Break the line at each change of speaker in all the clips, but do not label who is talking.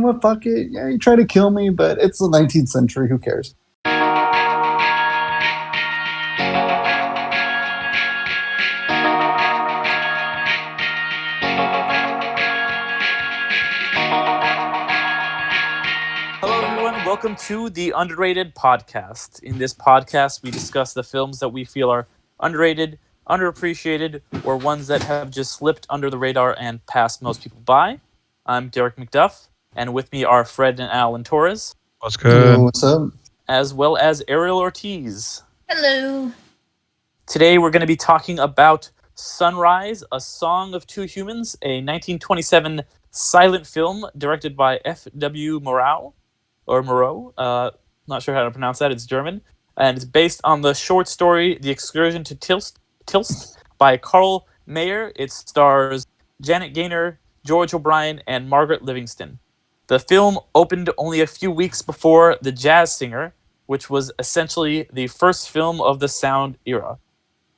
what, fuck it. Yeah, you try to kill me, but it's the 19th century. Who cares?
Hello, everyone. Welcome to the Underrated Podcast. In this podcast, we discuss the films that we feel are underrated, underappreciated, or ones that have just slipped under the radar and passed most people by. I'm Derek McDuff, and with me are Fred and Alan Torres,
What's
Yo,
good?
what's up?
as well as Ariel Ortiz.
Hello.
Today, we're going to be talking about Sunrise, A Song of Two Humans, a 1927 silent film directed by F.W. Murnau. Not sure how to pronounce that. It's German, and it's based on the short story "The Excursion to Tilst" by Karl Mayer. It stars Janet Gaynor, George O'Brien, and Margaret Livingston. The film opened only a few weeks before The Jazz Singer, which was essentially the first film of the sound era.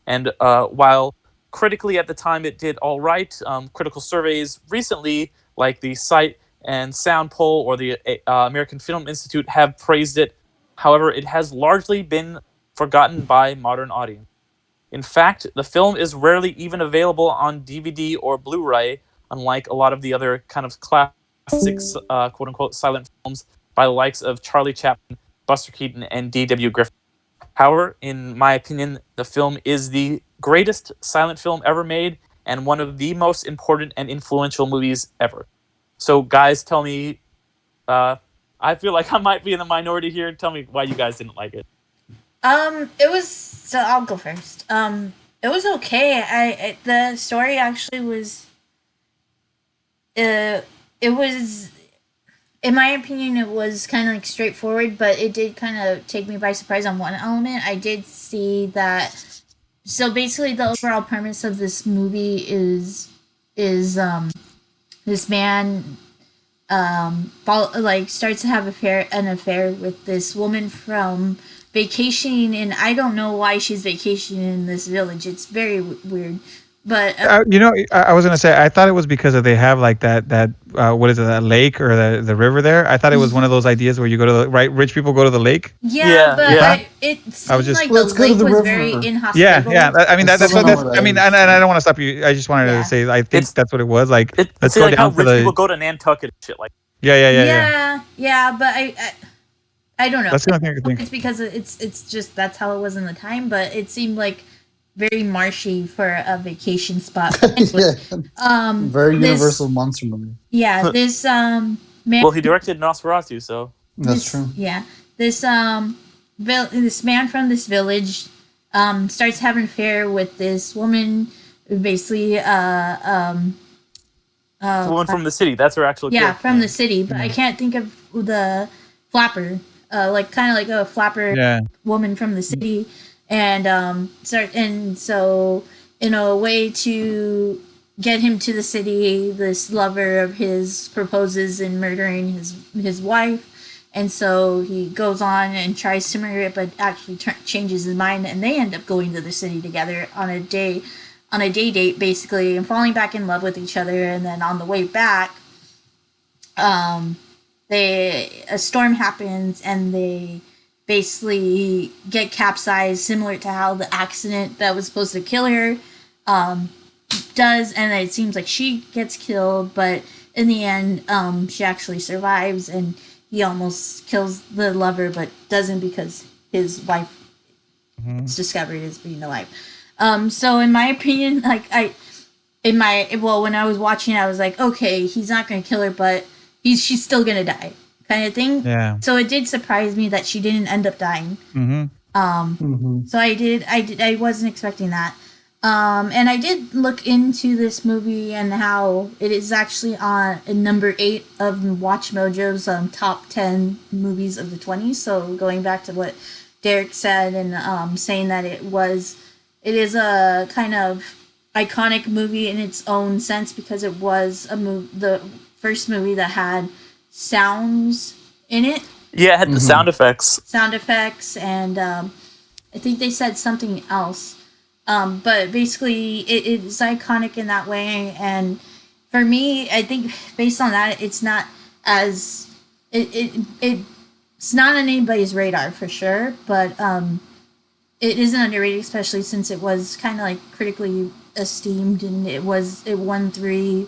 And while critically at the time it did all right, critical surveys recently, like the Sight and Sound Poll or the American Film Institute, have praised it. However, it has largely been forgotten by modern audience. In fact, the film is rarely even available on DVD or Blu-ray, unlike a lot of the other kind of classics, quote-unquote, silent films by the likes of Charlie Chaplin, Buster Keaton, and D.W. Griffith. However, in my opinion, the film is the greatest silent film ever made and one of the most important and influential movies ever. So, guys, tell me, I feel like I might be in the minority here. Tell me why you guys didn't like it.
It was, so I'll go first. It was okay. The story actually was, it was, in my opinion, it was kind of like straightforward, but it did kind of take me by surprise on one element. I did see that, so basically the overall premise of this movie is this man starts to have an affair with this woman from vacationing, and I don't know why she's vacationing in this village. It's very weird, but
I was gonna say I thought it was because they have like that what is it, that lake or the river there. I thought it was one of those ideas where you go to the rich people go to the lake.
yeah, but
yeah.
it seemed
just-
like
Let's
the
go to
lake
the
was
river.
very
Yeah,
inhospitable.
I mean
I
that's
still
what
don't know
that's.
what that
I mean,
is.
and I don't want to stop you. I just wanted
Yeah.
to say I think
It's-
that's what it was. Like let's
See,
go
like how
down to
rich
the
people go to Nantucket and shit like
Yeah, but I don't know.
That's the only thing I could think.
It's because it's just that's how it was in the time, but it seemed like very marshy for a vacation spot.
Yeah, very
this-
universal monster movie.
Yeah, this man.
Well, he directed Nosferatu, so
That's
this,
true.
Yeah, this this man from this village starts having an affair with this woman, who basically
the woman from the city. That's her actual character.
from the city, but I can't think of the flapper, kind of like a flapper
Yeah.
woman from the city, and so in a way to get him to the city, this lover of his proposes in murdering his wife, and so he goes on and tries to murder it, but actually changes his mind, and they end up going to the city together on a day date basically, and falling back in love with each other. And then on the way back, a storm happens, and they basically get capsized, similar to how the accident that was supposed to kill her does, and it seems like she gets killed, but in the end she actually survives, and he almost kills the lover but doesn't, because his wife is discovered as being alive. So in my opinion, when I was watching it, I was like, okay, he's not gonna kill her, but she's still gonna die, kind of thing.
Yeah.
So it did surprise me that she didn't end up dying. So I wasn't expecting that. And I did look into this movie and how it is actually on number 8 of Watch Mojo's top 10 movies of the 20s. So going back to what Derek said, and saying that it is a kind of iconic movie in its own sense, because it was the first movie that had sounds in it.
Yeah, it had the sound effects.
And I think they said something else. But basically, it is iconic in that way. And for me, I think based on that, it's not as it's not on anybody's radar for sure, but it isn't underrated, especially since it was kind of like critically esteemed, and it won 3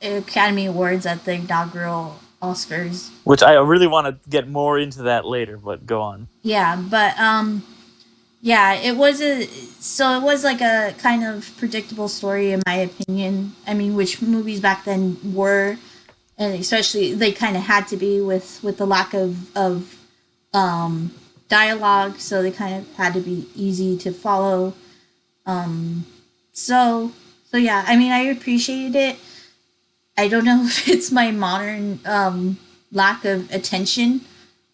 Academy Awards at the inaugural Oscars.
Which I really want to get more into that later, but go on.
Yeah, but yeah, it was like a kind of predictable story in my opinion. I mean, which movies back then were, and especially they kind of had to be with the lack of dialogue, so they kind of had to be easy to follow. So yeah, I mean, I appreciated it. I don't know if it's my modern lack of attention,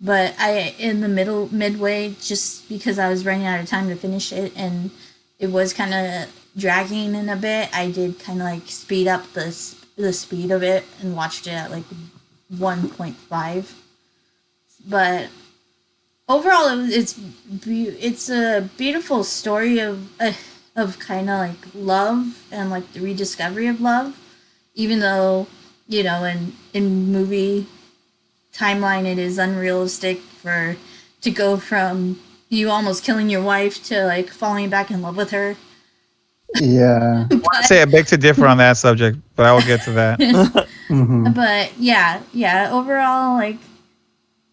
but I in the midway, just because I was running out of time to finish it and it was kind of dragging in a bit, I did kind of like speed up the speed of it and watched it at like 1.5. But overall, it's a beautiful story of kind of like love and like the rediscovery of love, even though, you know, in movie timeline it is unrealistic to go from you almost killing your wife to like falling back in love with her.
Yeah.
I want to say I beg to differ on that subject, but I will get to that.
But yeah, overall, like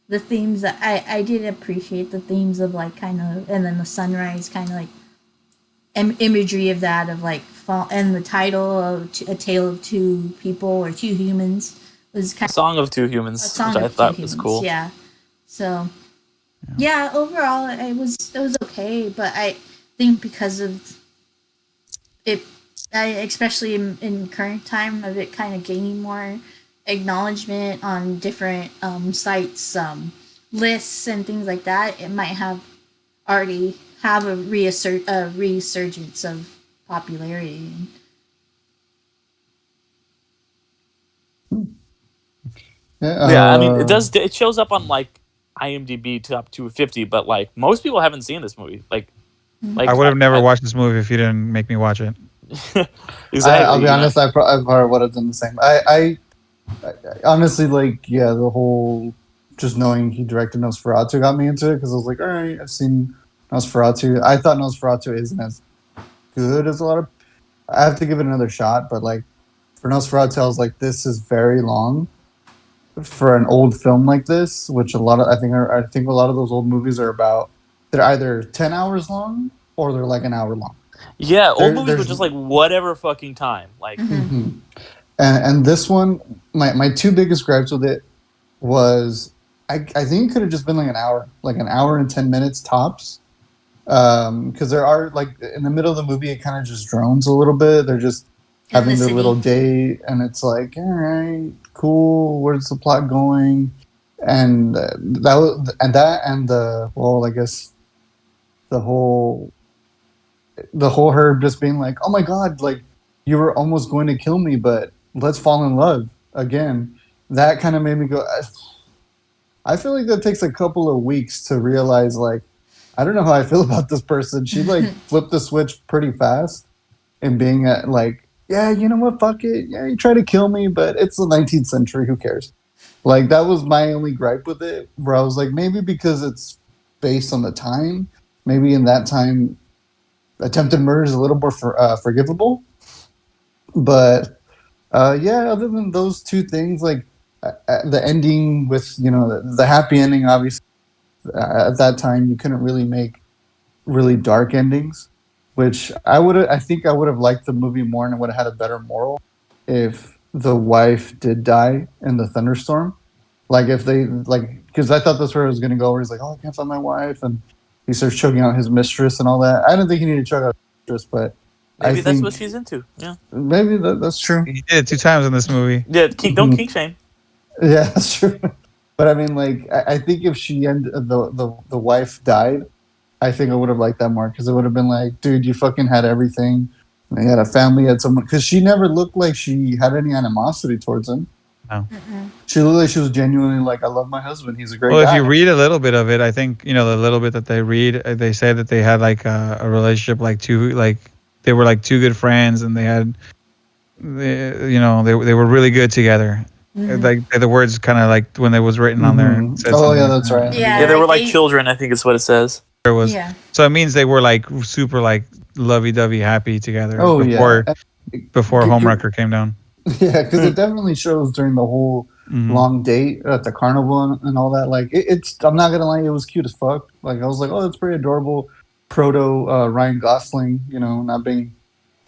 the themes that I did appreciate the themes of like kind of, and then the sunrise kind of like imagery of that, of like fall, and the title of A Tale of Two People or Two Humans was kind of
Song of Two Humans, which I thought was cool.
Yeah. So yeah, overall it was okay, but I think because of it, especially in current time, of it kind of gaining more acknowledgement on different sites, lists and things like that, it might have already have a resurgence of popularity.
Yeah, I mean, it shows up on like IMDb top 250, but like most people haven't seen this movie. Like
I would have never watched this movie if you didn't make me watch it.
Exactly.
I'll be honest, I probably would have done the same. I honestly, like, yeah, the whole just knowing he directed Nosferatu got me into it, because I was like, all right, I've seen Nosferatu. I thought Nosferatu isn't as good as a lot of. I have to give it another shot, but like for Nosferatu, I was like, this is very long for an old film like this, which I think a lot of those old movies are about. They're either 10 hours long or they're like an hour long.
Yeah, old movies were just like whatever fucking time. Like,
and this one, my 2 biggest gripes with it was I think it could have just been like an hour and 10 minutes tops. Because there are, like, in the middle of the movie, it kind of just drones a little bit. They're just having their little date, and it's like, all right, cool. Where's the plot going? And I guess the whole her just being like, oh my god, like, you were almost going to kill me, but let's fall in love again. That kind of made me go. I feel like that takes a couple of weeks to realize, like, I don't know how I feel about this person. She like flipped the switch pretty fast, and being like, yeah, you know what, fuck it. Yeah, you try to kill me, but it's the 19th century. Who cares? Like, that was my only gripe with it, where I was like, maybe because it's based on the time, maybe in that time, attempted murder is a little more forgivable. But yeah, other than those 2 things, like the ending with, you know, the happy ending, obviously, at that time you couldn't really make really dark endings, which I think I would have liked the movie more, and it would have had a better moral if the wife did die in the thunderstorm. Like, if they, like, because I thought that's where it was going to go, where he's like, oh, I can't find my wife, and he starts choking out his mistress and all that. I don't think he needed to choke out his mistress, but
maybe
I
that's
think
what she's into. Yeah,
maybe that's true.
He did it 2 times in this movie.
yeah. Don't kink shame.
Yeah, that's true. But I mean, like, I think if the wife died, I think I would have liked that more, because it would have been like, dude, you fucking had everything. And you had a family, had someone, because she never looked like she had any animosity towards him.
No.
She looked like she was genuinely like, I love my husband. He's a great
Well,
guy.
if you read a little bit of it, I think, you know, the little bit that they read, they say that they had like a relationship, like they were like 2 good friends, and they were really good together. Like the words kind of like when it was written on there.
Mhm.
Said
Oh
something
yeah,
like
that's
that.
right.
Yeah,
Yeah, they
like
were like children, I think is what it says.
It was.
Yeah.
So it means they were like super like lovey-dovey happy together
Oh yeah.
before
G- g-
Homewrecker came down.
Yeah, because it definitely shows during the whole
Mhm.
long date at the carnival and all that. Like, it's. I'm not gonna lie, it was cute as fuck. Like, I was like, oh, that's pretty adorable. Proto Ryan Gosling, not being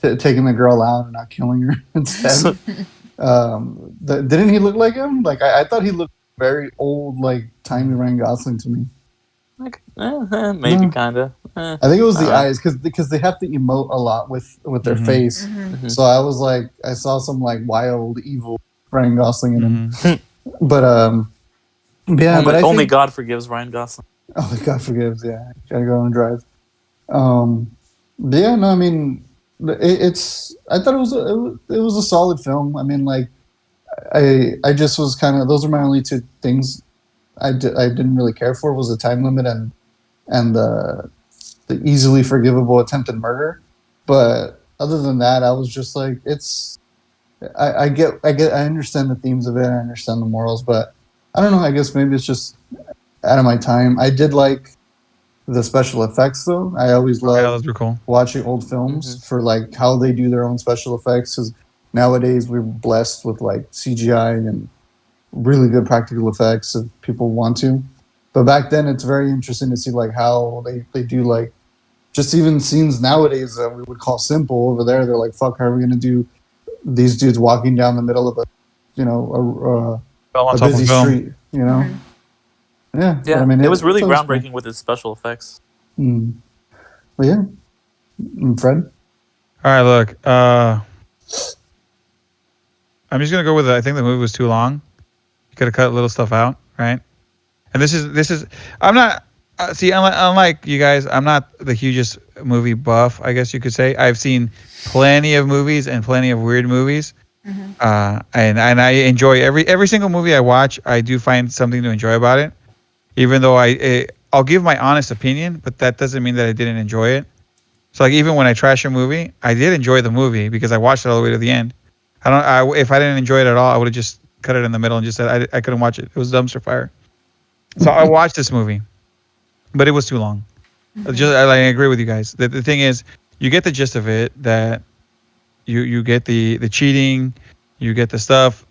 taking the girl out and not killing her instead. Didn't he look like him? Like, I thought he looked very old, like timey Ryan Gosling to me.
Like, maybe
No.
kind of.
I think it was the eyes because they have to emote a lot with their
Mhm.
face.
Mhm.
So I was like, I saw some like wild, evil Ryan Gosling in him.
Mhm.
But yeah, but I
Only
think
God forgives Ryan Gosling.
oh God forgives. Yeah, gotta go and drive. But yeah, no, I mean, it's. I thought it was a solid film. I mean, like I just was kind of those are my only two things I didn't really care for was the time limit and the easily forgivable attempted murder. But other than that, I was just like, it's. I understand the themes of it. I understand the morals, but I don't know. I guess maybe it's just out of my time. I did like the special effects though. I always
Yeah,
love
those were cool.
watching old films for like how they do their own special effects. Because nowadays we're blessed with like CGI and really good practical effects if people want to. But back then, it's very interesting to see like how they do like just even scenes nowadays that we would call simple over there. They're like, fuck, how are we gonna do these dudes walking down the middle of
Fell on
a
top of
busy
film.
street? Yeah. But
Yeah,
I mean,
it was really
it's always cool.
groundbreaking with its special effects.
But yeah, Fred.
All right, look. I'm just gonna go with it. I think the movie was too long. You could have cut little stuff out, right? And this is. I'm not. See, unlike you guys, I'm not the hugest movie buff. I guess you could say I've seen plenty of movies and plenty of weird movies. And I enjoy every single movie I watch. I do find something to enjoy about it, even though I'll give my honest opinion, but that doesn't mean that I didn't enjoy it. So like even when I trash a movie, I did enjoy the movie because I watched it all the way to the end. If I didn't enjoy it at all, I would have just cut it in the middle and just said I couldn't watch it. It was dumpster fire. So I watched this movie, but it was too long. I agree with you guys. The thing is, you get the gist of it that you get the cheating, you get the stuff.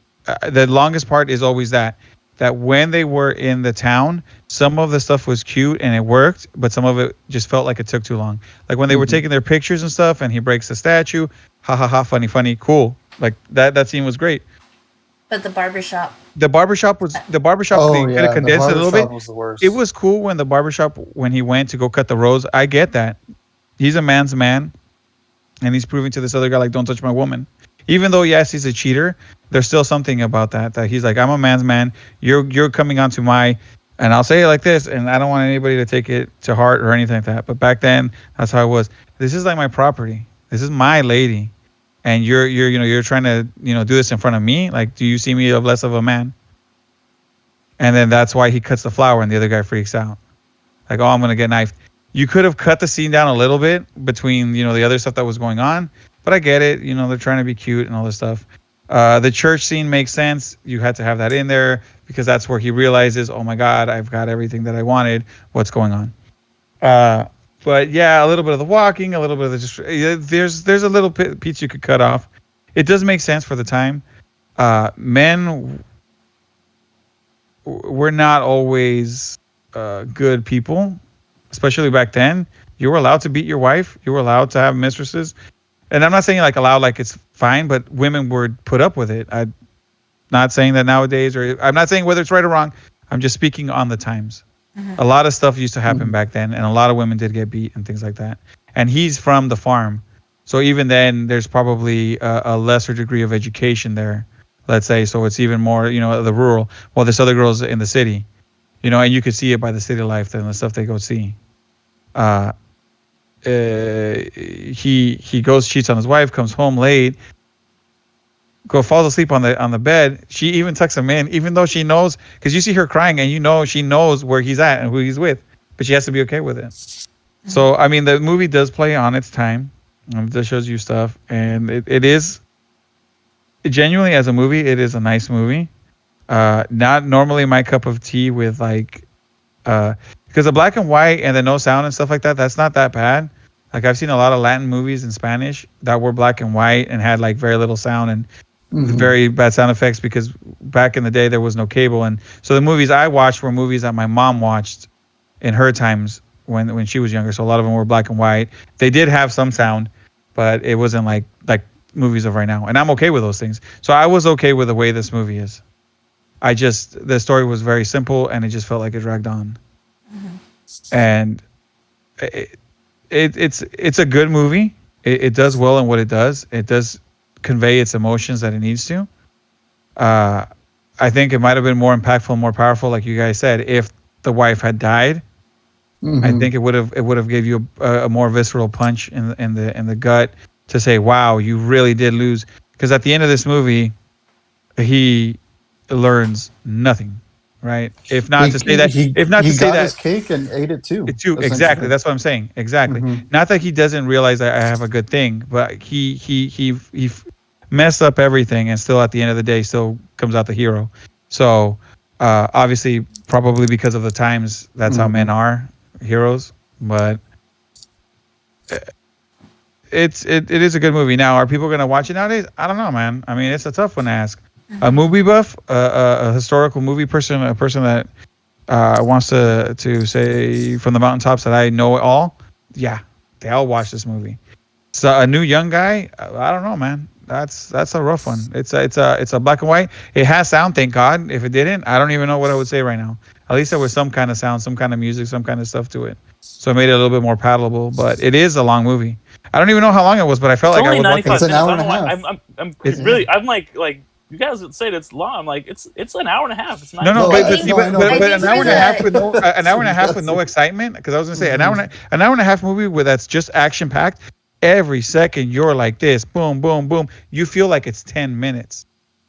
The longest part is always that when they were in the town, some of the stuff was cute and it worked, but some of it just felt like it took too long. Like when they were taking their pictures and stuff, and he breaks the statue, ha ha ha, funny, cool. Like that scene was great.
But the barbershop.
The barbershop
Oh
they could have
yeah, the
condensed it a little bit.
barbershop was the worst.
It was cool when the barbershop when he went to go cut the rose. I get that. He's a man's man, and he's proving to this other guy like, don't touch my woman. Even though yes, he's a cheater, there's still something about that he's like, I'm a man's man. You're coming onto my, and I'll say it like this, and I don't want anybody to take it to heart or anything like that. But back then, that's how it was. This is like my property. This is my lady, and you're trying to do this in front of me. Like, do you see me of less of a man? And then that's why he cuts the flower, and the other guy freaks out. Like, oh, I'm gonna get knifed. You could have cut the scene down a little bit between the other stuff that was going on, but I get it. They're trying to be cute and all this stuff. The church scene makes sense. You had to have that in there because that's where he realizes, oh my God, I've got everything that I wanted. What's going on? But yeah, a little bit of the walking, a little bit of the there's a little piece you could cut off. It does make sense for the time. Men we're not always good people, especially back then. You were allowed to beat your wife. You were allowed to have mistresses. And I'm not saying like allowed like it's fine, but women would put up with it. I'm not saying that nowadays, or I'm not saying whether it's right or wrong. I'm just speaking on the times. A lot of stuff used to happen back then, and a lot of women did get beat and things like that. And he's from the farm. So even then, there's probably a lesser degree of education there, let's say. So it's even more, the rural. While there's other girls in the city, and you could see it by the city life and the stuff they go see. He goes, cheats on his wife, comes home late, falls asleep on the bed. She even tucks him in, even though she knows, because you see her crying, and she knows where he's at and who he's with, but she has to be okay with it. So I mean, the movie does play on its time. It does shows you stuff, and it is genuinely as a movie, it is a nice movie. Not normally my cup of tea with like, because the black and white and the no sound and stuff like that, that's not that bad. Like I've seen a lot of Latin movies in Spanish that were black and white and had like very little sound and very bad sound effects because back in the day there was no cable, and so the movies I watched were movies that my mom watched in her times when she was younger. So a lot of them were black and white. They did have some sound, but it wasn't like movies of right now. And I'm okay with those things. So I was okay with the way this movie is. The story was very simple and it just felt like it dragged on. And it's a good movie. It does well in what it does. It does convey its emotions that it needs to. I think it might have been more impactful, more powerful, like you guys said, if the wife had died. I think it would have gave you a more visceral punch in the gut to say, wow, you really did lose. Because at the end of this movie, he learns nothing, right? If not to say that,
he got his cake and ate it too.
Exactly. That's what I'm saying. Exactly. Not that he doesn't realize that I have a good thing, but he messed up everything, and still at the end of the day, still comes out the hero. So obviously, probably because of the times, that's how men are heroes. But it is a good movie. Now, are people gonna watch it nowadays? I don't know, man. I mean, it's a tough one to ask. A movie buff, a historical movie person, a person that wants to say from the mountaintops that I know it all. Yeah, they all watch this movie. So a new young guy, I don't know, man. That's a rough one. It's a black and white. It has sound, thank God. If it didn't, I don't even know what I would say right now. At least there was some kind of sound, some kind of music, some kind of stuff to it. So it made it a little bit more palatable. But it is a long movie. I don't even know how long it was, but I felt
It's
like I
only
was watching.
95
It's an
minutes.
hour
I
and
don't
a
know
half.
why. I'm really. I'm like you guys would say it's long. I'm like it's an hour and a half. It's not.
No,
No,
but
I-
see,
no, I know,
but
but
an
for
hour and a half
the-
with no an hour and a half with no
Yes.
excitement. Because I was gonna say an hour and a half movie where that's just action packed. Every second you're like this, boom, boom, boom. You feel like it's 10 minutes.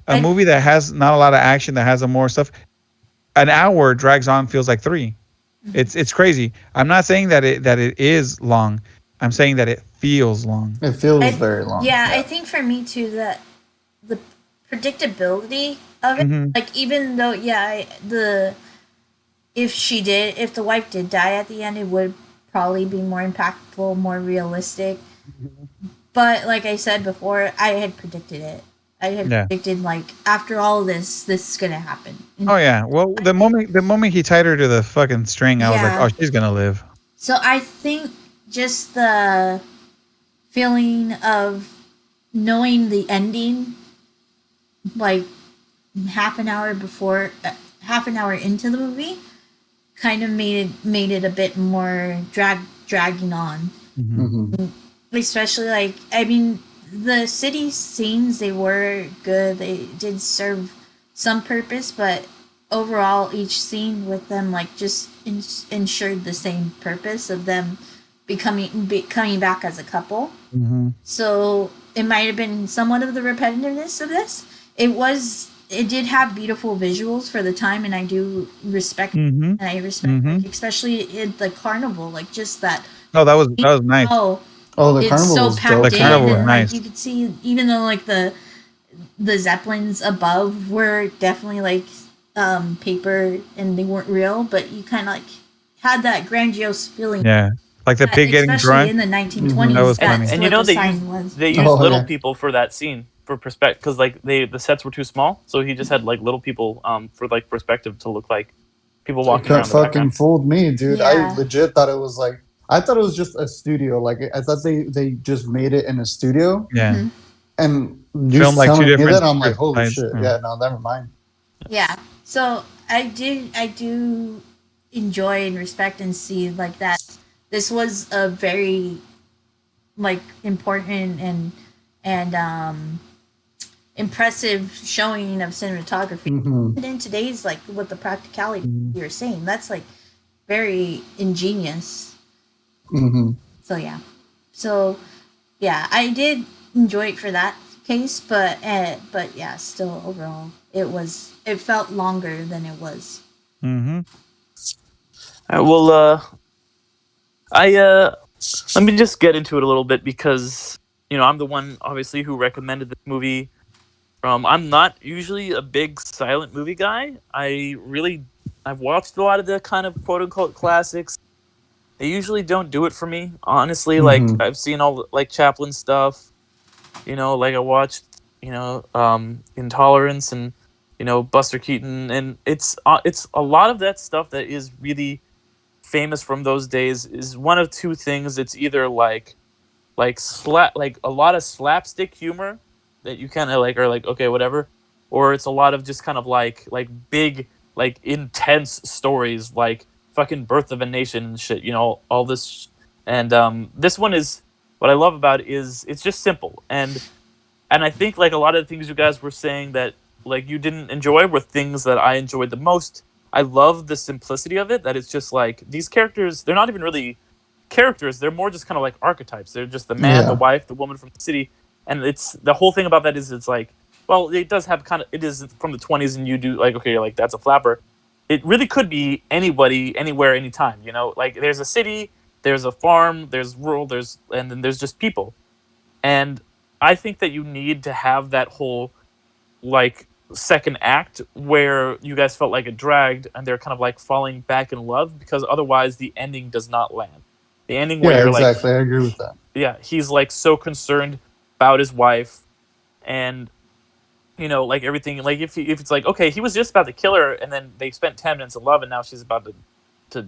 A movie that has not a lot of action, that has a more stuff, an hour drags on, feels like 3. It's crazy. I'm not saying that it is long. I'm saying that it feels long.
It feels very long.
I think for me too that the predictability of it,
Mm-hmm.
like even though if the wife did die at the end, it would probably be more impactful, more realistic. But like I said before, I had predicted it. I had
Yeah.
predicted like after all this is gonna happen.
Oh yeah. Well, the moment he tied her to the fucking string, I was like,
Yeah.
oh, she's gonna live.
So I think just the feeling of knowing the ending, like half an hour before, half an hour into the movie, kind of made it a bit more dragging on. Especially like I mean, the city scenes, they were good. They did serve some purpose, but overall, each scene with them like just ensured the same purpose of them coming back as a couple. So it might have been somewhat of the repetitiveness of this. It did have beautiful visuals for the time, and I do respect and I respect like, especially in the carnival, like just that.
Oh, that was nice.
Oh,
Oh, the
it's
carnival
so
was
packed
dope.
The
in,
carnival was
and
nice.
like you could see, even though like the zeppelins above were definitely like paper and they weren't real, but you kind of like had that grandiose feeling.
Yeah, like the pig getting
Especially
drunk.
in the 1920s,
That was
that's
funny.
And
what
you know
the sign was.
they used
Oh,
little
yeah.
people for that scene for perspective because like the sets were too small, so he just had like little people for like perspective to look like people walking
Cut
around the
fucking
background.
fooled me, dude. I
Yeah.
legit thought it was like I thought it was just a studio. Like I thought they just made it in a studio.
Yeah.
And you
Film like two
telling me
different
that I'm like, holy
sides.
shit. Yeah, no, never mind.
Yeah. So I do enjoy and respect and see like that. This was a very like important and impressive showing of cinematography. And in today's like with the practicality you're saying, that's like very ingenious. So yeah. So yeah, I did enjoy it for that case, but yeah, still overall it felt longer than it was.
Well, let me just get into it a little bit because I'm the one obviously who recommended this movie I'm not usually a big silent movie guy. I've watched a lot of the kind of quote unquote classics. They usually don't do it for me, honestly. Like
Mm-hmm.
I've seen all like Chaplin stuff. Like I watched, Intolerance and Buster Keaton, and it's a lot of that stuff that is really famous from those days is one of two things. It's either like a lot of slapstick humor that you kind of like are like okay whatever, or it's a lot of just kind of like big like intense stories like fucking Birth of a Nation and shit, all this. And this one is what I love about it is it's just simple. And I think like a lot of the things you guys were saying that like you didn't enjoy were things that I enjoyed the most. I love the simplicity of it, that it's just like these characters, they're not even really characters, they're more just kind of like archetypes. They're just the man, the
Yeah.
wife, the woman from the city. And it's the whole thing about that is it's like, well, it does have kind of, it is from the 20s and you do like, okay, like that's a flapper. It really could be anybody, anywhere, anytime, like there's a city, there's a farm, there's rural, and then there's just people. And I think that you need to have that whole like second act where you guys felt like it dragged and they're kind of like falling back in love, because otherwise the ending does not land. The ending where
Yeah,
you're like,
exactly. I agree with that.
yeah, he's like so concerned about his wife, and like everything, like if it's like okay, he was just about to kill her and then they spent 10 minutes of love and now she's about to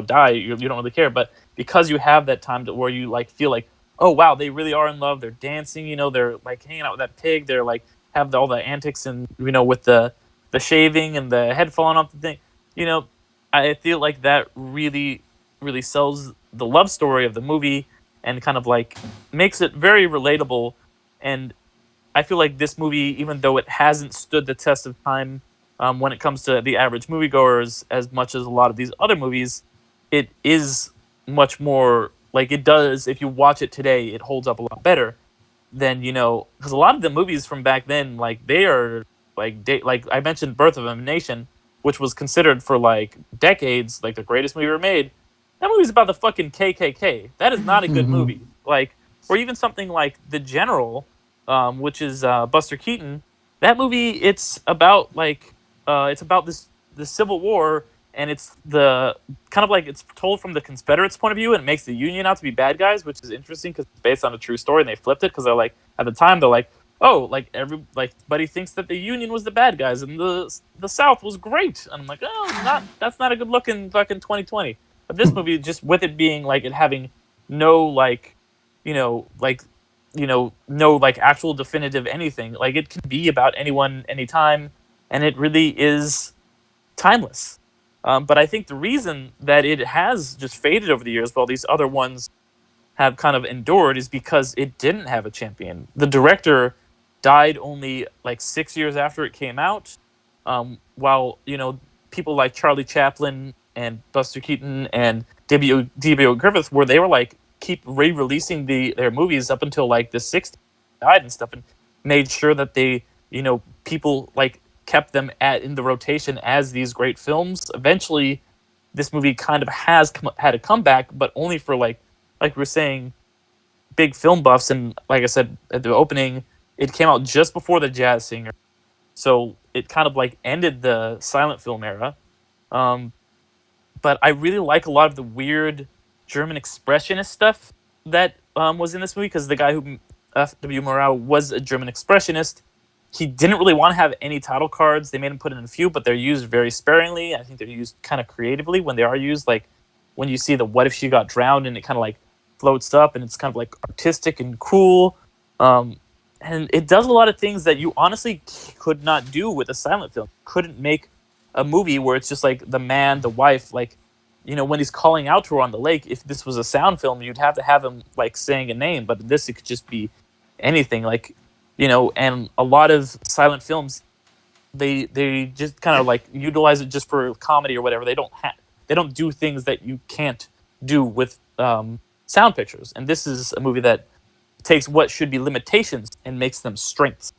die, you don't really care. But because you have that time where you like feel like, oh wow, they really are in love, they're dancing, they're like hanging out with that pig, they're like have all the antics, and with the shaving and the head falling off the thing, you know I feel like that really really sells the love story of the movie and kind of like makes it very relatable. And I feel like this movie, even though it hasn't stood the test of time when it comes to the average moviegoers as much as a lot of these other movies, it is much more like it does. If you watch it today, it holds up a lot better than because a lot of the movies from back then, like they are like I mentioned, Birth of a Nation, which was considered for like decades like the greatest movie ever made. That movie's about the fucking KKK. That is not a good
Mm-hmm.
movie. Like, or even something like The General, which is Buster Keaton. That movie, it's about the Civil War, and it's the kind of like it's told from the Confederates' point of view, and it makes the Union out to be bad guys, which is interesting because it's based on a true story, and they flipped it because they're like at the time they're like, oh, like everybody thinks that the Union was the bad guys and the South was great, and I'm like, oh, that's not a good look in fucking 2020. But this movie, just with it being like it having no like, like no like actual definitive anything. Like it can be about anyone, anytime, and it really is timeless. But I think the reason that it has just faded over the years, while these other ones have kind of endured, is because it didn't have a champion. The director died only like 6 years after it came out, while people like Charlie Chaplin and Buster Keaton and D.B.O. Griffith, where they were like keep re-releasing their movies up until like the 60s, died and stuff, and made sure that they people like kept them in the rotation as these great films. Eventually, this movie kind of had a comeback, but only for like we were saying, big film buffs. And like I said at the opening, it came out just before the Jazz Singer, so it kind of like ended the silent film era. Um, but I really like a lot of the weird German expressionist stuff that was in this movie, because the guy who F.W. Murnau was a German expressionist. He didn't really want to have any title cards. They made him put in a few, but they're used very sparingly. I think they're used kind of creatively when they are used. Like when you see the "What if she got drowned" and it kind of like floats up and it's kind of like artistic and cool. And it does a lot of things that you honestly could not do with a silent film. Couldn't make a movie where it's just like the man, the wife, like when he's calling out to her on the lake. If this was a sound film, you'd have to have him like saying a name, but this it could just be anything. Like and a lot of silent films, they just kind of like utilize it just for comedy or whatever. They don't do things that you can't do with sound pictures. And this is a movie that takes what should be limitations and makes them strengths.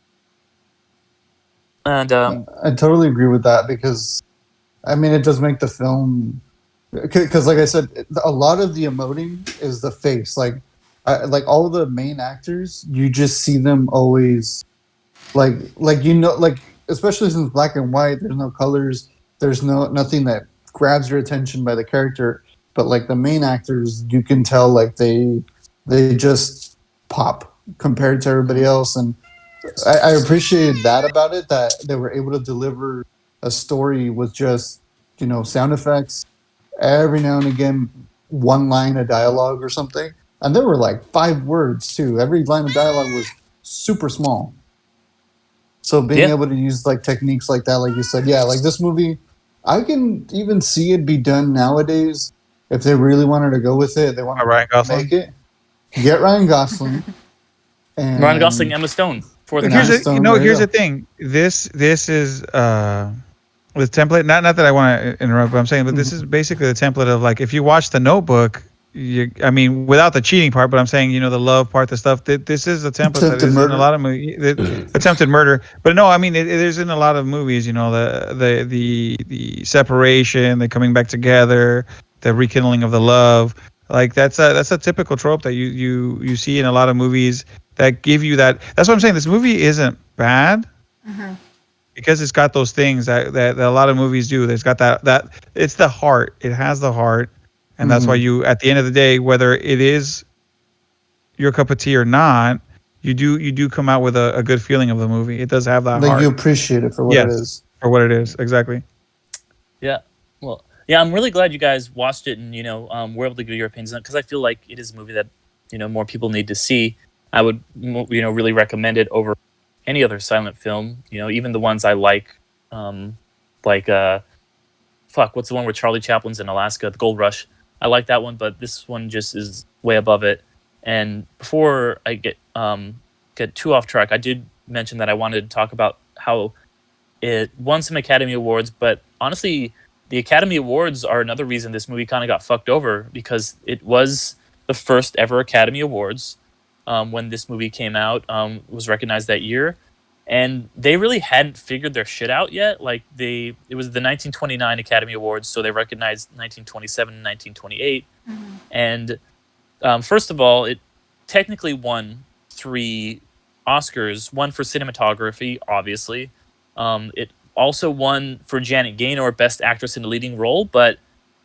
And
I totally agree with that because, I mean, it does make the film. Because, like I said, a lot of the emoting is the face. Like all the main actors, you just see them always like you know, like especially since black and white, there's no colors, there's nothing that grabs your attention by the character. But like the main actors, you can tell like they just pop compared to everybody else, and I appreciated that about it, that they were able to deliver a story with just sound effects every now and again, one line of dialogue or something, and there were like 5 words too. Every line of dialogue was super small. So being
Yeah.
able to use like techniques like that, like you said, yeah, like this movie, I can even see it be done nowadays if they really wanted to go with it. They want
Ryan
to make
Gosling.
it. Get Ryan Gosling
Ryan Gosling,
and
Emma Stone for the
and
Here's
Emma
cast.
a,
Stone. There you
here's the
go.
thing. This is the template. Not that I want to interrupt, but I'm saying, but this is basically the template of like if you watch The Notebook, I mean, without the cheating part, but I'm saying, the love part, the stuff that this is a template that
Attempted
is in a
murder.
lot of movies. Attempted murder, but no, I mean, it is in a lot of movies. The separation, the coming back together, the rekindling of the love. Like that's a typical trope that you see in a lot of movies that give you that. That's what I'm saying. This movie isn't bad because it's got those things that a lot of movies do. There's got that it's the heart. It has the heart, and that's why
Mhm.
you, at the end of the day, whether it is your cup of tea or not, you do come out with a good feeling of the movie. It does have that
Like you
heart.
appreciate it for what it
Yes,
is.
for what it is, exactly.
Yeah. Well, yeah, I'm really glad you guys watched it and were able to give your opinions on it because I feel like it is a movie that more people need to see. I would really recommend it over any other silent film. Even the ones I um, like what's the one where Charlie Chaplin's in Alaska, The Gold Rush. I like that one, but this one just is way above it. And before I get too off track, I did mention that I wanted to talk about how it won some Academy Awards, but honestly, the Academy Awards are another reason this movie kind of got fucked over because it was the first ever Academy Awards when this movie came out, was recognized that year. And they really hadn't figured their shit out yet. Like it was the 1929 Academy Awards, so they recognized 1927 and 1928. And first of all, it technically won 3 Oscars, one for cinematography, obviously. It also won for Janet Gaynor Best Actress in a Leading Role, but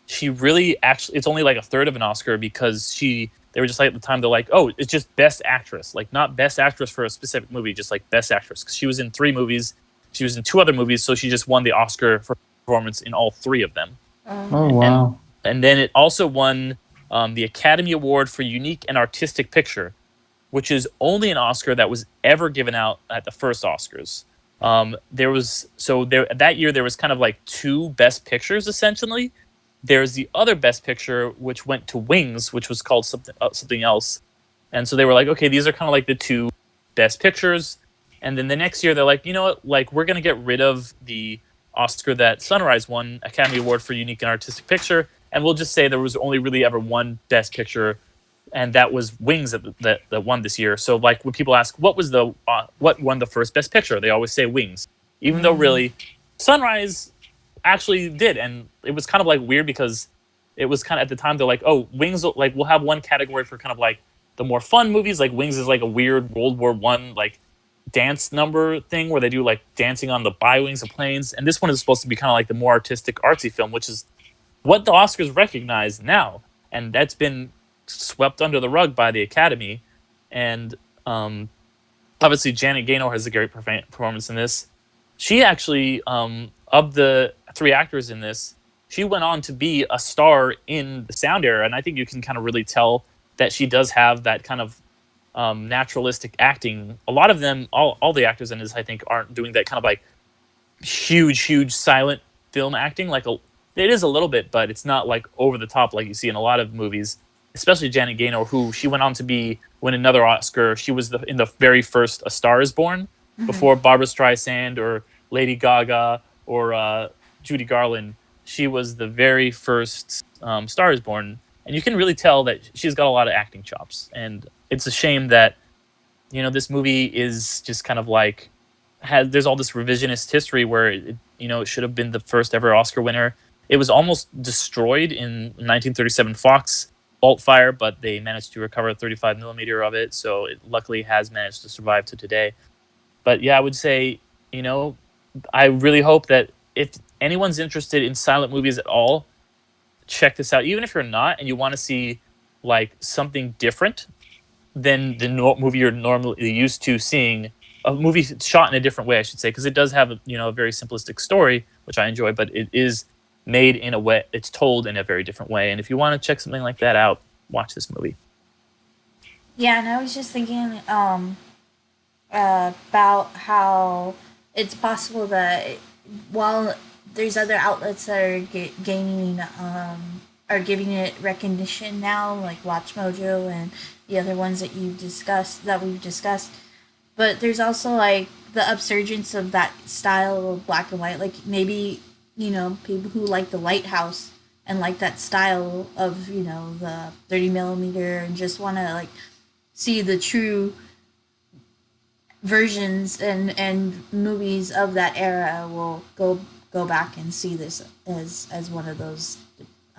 she really actually, it's only like a third of an Oscar because they were just like at the time, they're like, oh, it's just Best Actress, like not Best Actress for a specific movie, just like Best Actress. Because she was in 3 movies, she was in 2 other movies, so she just won the Oscar for performance in all 3 of them.
Oh
And
wow.
and then it also won the Academy Award for Unique and Artistic Picture, which is only an Oscar that was ever given out at the first Oscars. That year there was kind of like 2 Best Pictures essentially. There's the other Best Picture which went to Wings, which was called something else, and so they were like, okay, these are kind of like the 2 Best Pictures. And then the next year they're like, you know what, like we're gonna get rid of the Oscar that Sunrise won, Academy Award for Unique and Artistic Picture, and we'll just say there was only really ever one Best Picture, and that was Wings that won this year. So like when people ask what won the first Best Picture, they always say Wings, even though really Sunrise actually did, and it was kind of like weird because it was kind of at the time they're like, oh, Wings, like we'll have one category for kind of like the more fun movies, like Wings is like a weird World War I like dance number thing where they do like dancing on the bi-wings of planes, and this one is supposed to be kind of like the more artistic artsy film, which is what the Oscars recognize now, and that's been swept under the rug by the Academy. And obviously Janet Gaynor has a great performance in this. She actually, of the 3 actors in this, she went on to be a star in the sound era, and I think you can kind of really tell that she does have that kind of naturalistic acting. A lot of them, all the actors in this, I think, aren't doing that kind of like huge silent film acting. It is a little bit, but it's not like over the top like you see in a lot of movies. Especially Janet Gaynor, who she went on to win another Oscar. She was in the very first A Star Is Born, before Barbara Streisand or Lady Gaga or Judy Garland. She was the very first Star Is Born, and you can really tell that she's got a lot of acting chops. And it's a shame that this movie is just kind of like there's all this revisionist history where it should have been the first ever Oscar winner. It was almost destroyed in 1937 Fox Vault Fire, but they managed to recover 35 millimeter of it, so it luckily has managed to survive to today. But yeah, I would say, I really hope that if anyone's interested in silent movies at all, check this out. Even if you're not and you want to see like something different than the movie you're normally used to seeing, a movie shot in a different way, I should say, because it does have a very simplistic story, which I enjoy, but it is made in a way, it's told in a very different way. And if you want to check something like that out, watch this movie.
Yeah, and I was just thinking about how it's possible that while there's other outlets that are gaining are giving it recognition now, like Watch Mojo and the other ones that we've discussed, but there's also like the upsurgence of that style of black and white. Like maybe people who like the Lighthouse and like that style of the 30 millimeter and just want to like see the true versions and movies of that era will go back and see this as one of those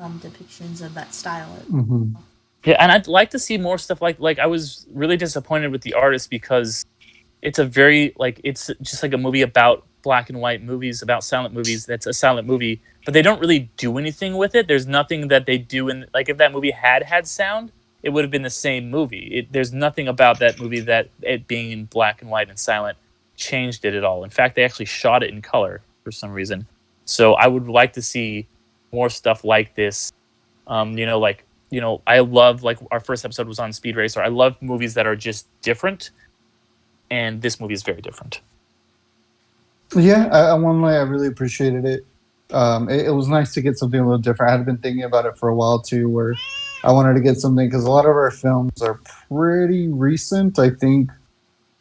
depictions of that style.
Mhm.
Yeah, and I'd like to see more stuff like I was really disappointed with The Artist because it's a very it's just like a movie about black and white movies, about silent movies. That's a silent movie, but they don't really do anything with it. There's nothing that they do in if that movie had sound, it would have been the same movie. There's nothing about that movie that it being in black and white and silent changed it at all. In fact, they actually shot it in color for some reason. So I would like to see more stuff like this. I love our first episode was on Speed Racer. I love movies that are just different, and this movie is very different.
Yeah, I won't lie, I really appreciated it. It was nice to get something a little different. I had been thinking about it for a while too, where I wanted to get something because a lot of our films are pretty recent. I think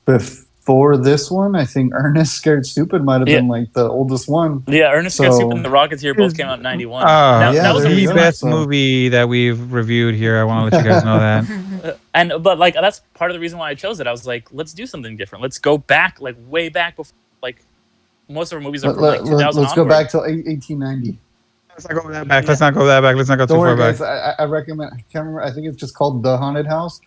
before this one, I think Ernest Scared Stupid might have been like the oldest one.
Yeah, Ernest Scared Stupid and The Rocketeer both came out in '91.
Yeah,
that was
there
a
you
the
go.
best
So-
movie that we've reviewed here. I want to let you guys know that.
but that's part of the reason why I chose it. I was like, let's do something different. Let's go back, way back before, most of our movies are from 2000
Let's go
onward.
back to 1890.
Let's not go that back. Let's not go that back. Let's not go
Don't
too
worry,
far
guys.
back.
I recommend. I can't remember. I think it's just called The Haunted House.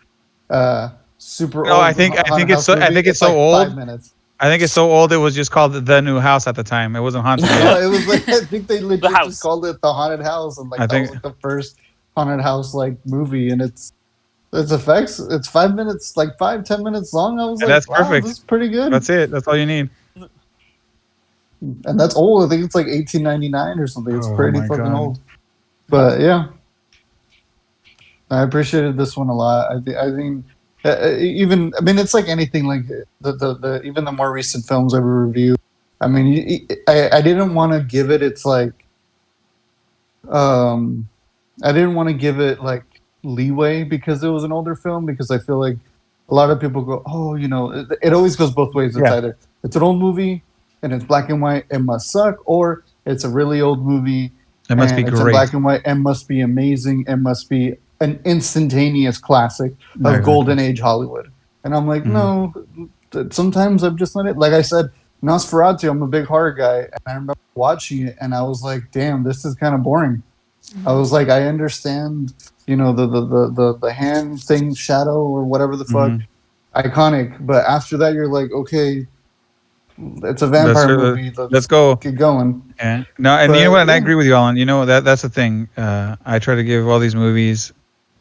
Super
No,
old.
I think
haunted
it's
house
so. I
movie.
think it's so
like
old.
5 minutes.
I think it's so old. It was just called The New House at the time. It wasn't haunted
No,
yet.
it was like I think they legit
House.
just called it The Haunted House, and
I
that
think-
was the first haunted house movie, and its effects. It's 5 minutes, 5-10 minutes long. I was
And
like,
that's
wow,
perfect.
this is pretty good.
That's it. That's all you need.
And that's old. I think it's 1899 or something. It's
Oh
pretty
my
fucking
God.
old. But yeah, I appreciated this one a lot. I think it's like anything, like the even the more recent films I review. I mean, I didn't want to give it I didn't want to give it leeway because it was an older film, because I feel like a lot of people go, oh, it always goes both ways. It's
Yeah.
either it's an old movie and it's black and white and must suck, or it's a really old movie
It must be
and it's in
great.
black and white and must be amazing and must be an instantaneous classic of
Exactly.
golden age Hollywood. And I'm like, no, sometimes I'm just not it. Like I said, Nosferatu, I'm a big horror guy, and I remember watching it and I was like, damn, this is kind of boring. I was like, I understand, the hand thing, shadow or whatever the fuck, iconic. But after that, you're like, okay, it's a vampire movie.
Let's go.
Get going.
Yeah. No, and
But,
you know what? And I
yeah.
agree with you, Alan. That's the thing. I try to give all these movies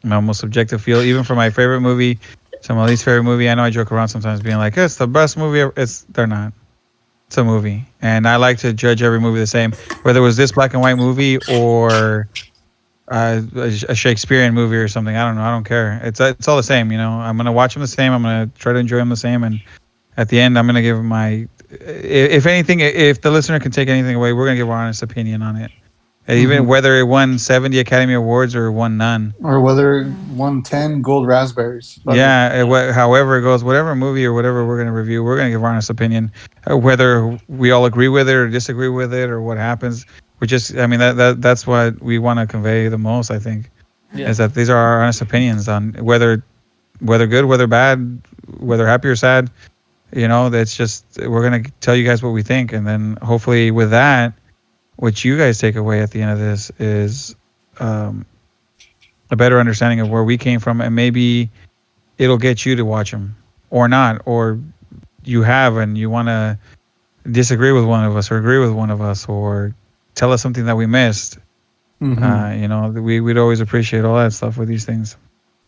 my most subjective feel, even for my favorite movie, some of least favorite movie. I know I joke around sometimes, being like, "It's the best movie ever." They're not. It's a movie, and I like to judge every movie the same, whether it was this black and white movie or a Shakespearean movie or something. I don't know. I don't care. It's all the same. I'm gonna watch them the same. I'm gonna try to enjoy them the same, and at the end, I'm gonna give my. If anything, if the listener can take anything away, we're gonna give our honest opinion on it, even whether it won 70 Academy Awards or won none.
Or whether it won 10 gold raspberries. Fuck it.
Yeah, however it goes, whatever movie or whatever we're gonna review, we're gonna give our honest opinion, whether we all agree with it or disagree with it or what happens. That's what we want to convey the most. I think is that these are our honest opinions on whether good, whether bad, whether happy or sad. That's just, we're going to tell you guys what we think. And then hopefully with that, what you guys take away at the end of this is a better understanding of where we came from. And maybe it'll get you to watch them or not, or you have, and you want to disagree with one of us or agree with one of us or tell us something that we missed.
Mhm.
We'd always appreciate all that stuff with these things.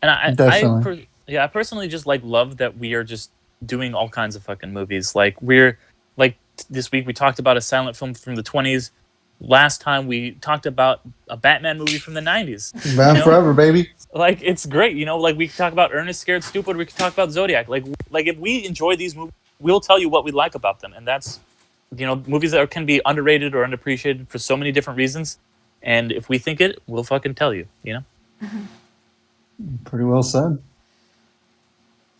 And I
Definitely.
I personally just like love that we are just doing all kinds of fucking movies. Like we're like this week we talked about a silent film from the 20s. Last time we talked about a Batman movie from the 90s.
Man
You know,
forever, baby.
like it's great. Like we could talk about Ernest Scared Stupid. We could talk about Zodiac. Like if we enjoy these movies, we'll tell you what we like about them, and that's movies that can be underrated or underappreciated for so many different reasons. And if we think it, we'll fucking tell you.
Pretty well said.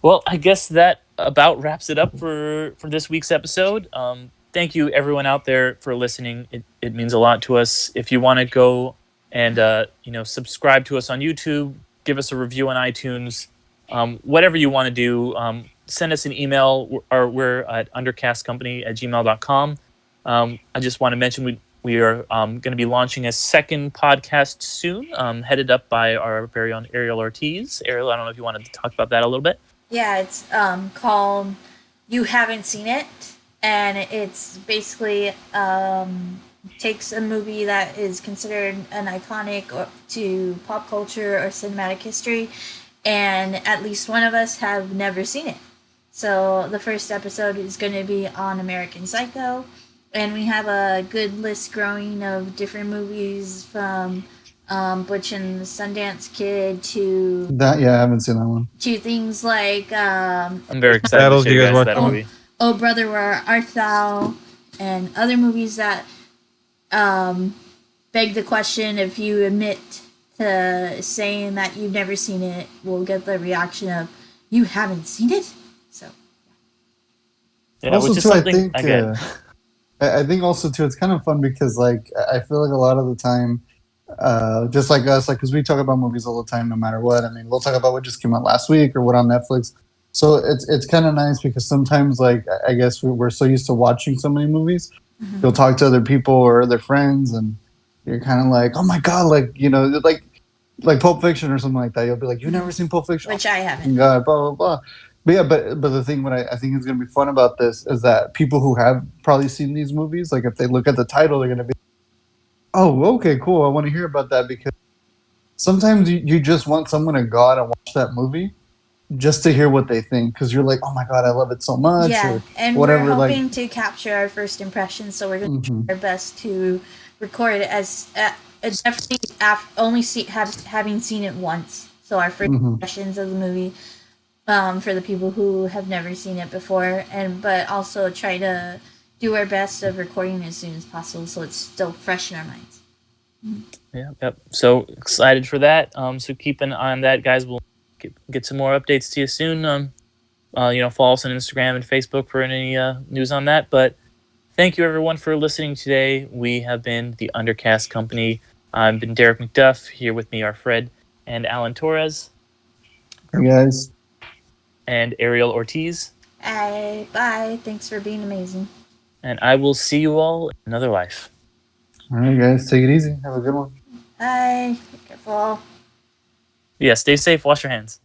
Well, I guess that about wraps it up for this week's episode. Thank you, everyone out there, for listening. It means a lot to us. If you want to go and subscribe to us on YouTube, give us a review on iTunes, whatever you want to do, send us an email. We're at undercastcompany@gmail.com. I just want to mention we are going to be launching a second podcast soon, headed up by our very own Ariel Ortiz. Ariel, I don't know if you wanted to talk about that a little bit.
Yeah, it's called You Haven't Seen It, and it's basically takes a movie that is considered an iconic to pop culture or cinematic history, and at least one of us have never seen it. So the first episode is going to be on American Psycho, and we have a good list growing of different movies from Butch and the Sundance Kid to
I haven't seen that one.
things like
I'm very excited to
Battles,
show
you
you
guys
guys
watch
that
that one?
movie.
Oh Brother, Where Art Thou, and other movies that beg the question. If you admit to saying that you've never seen it, we'll get the reaction of you haven't seen it. So
Yeah,
Also,
which is
too, I
something
think
I get.
I think also too, it's kind of fun because like I feel like a lot of the time, just like us, like because we talk about movies all the time, no matter what. I mean, we'll talk about what just came out last week or what on Netflix. So it's kind of nice because sometimes, like I guess we're so used to watching so many movies, you'll talk to other people or other friends, and you're kind of like, oh my god, like Pulp Fiction or something like that. You'll be like, you've never seen Pulp Fiction?
which I
Oh
haven't.
god, blah blah blah. But yeah, but the thing what I think is going to be fun about this is that people who have probably seen these movies, like if they look at the title, they're going to be, oh, okay, cool. I want to hear about that because sometimes you just want someone to go out and watch that movie just to hear what they think because you're like, oh my god, I love it so much,
Yeah,
or
and
whatever.
we're
Like,
hoping to capture our first impressions, so we're going to
mhm,
try our best to record it as definitely having seen it once. So our first
mhm.
impressions of the movie for the people who have never seen it before, but also try to do our best of recording as soon as possible, so it's still fresh in our minds.
Yeah, yep. So excited for that. So keep an eye on that, guys. We'll get some more updates to you soon. Follow us on Instagram and Facebook for any news on that. But thank you, everyone, for listening today. We have been the Undercast Company. I've been Derek McDuff. Here with me are Fred and Alan Torres
Hey guys,
and Ariel Ortiz.
Bye. Thanks for being amazing.
And I will see you all in another life.
all right, guys, take it easy. Have a good one.
Bye. Be careful.
Yeah, stay safe. Wash your hands.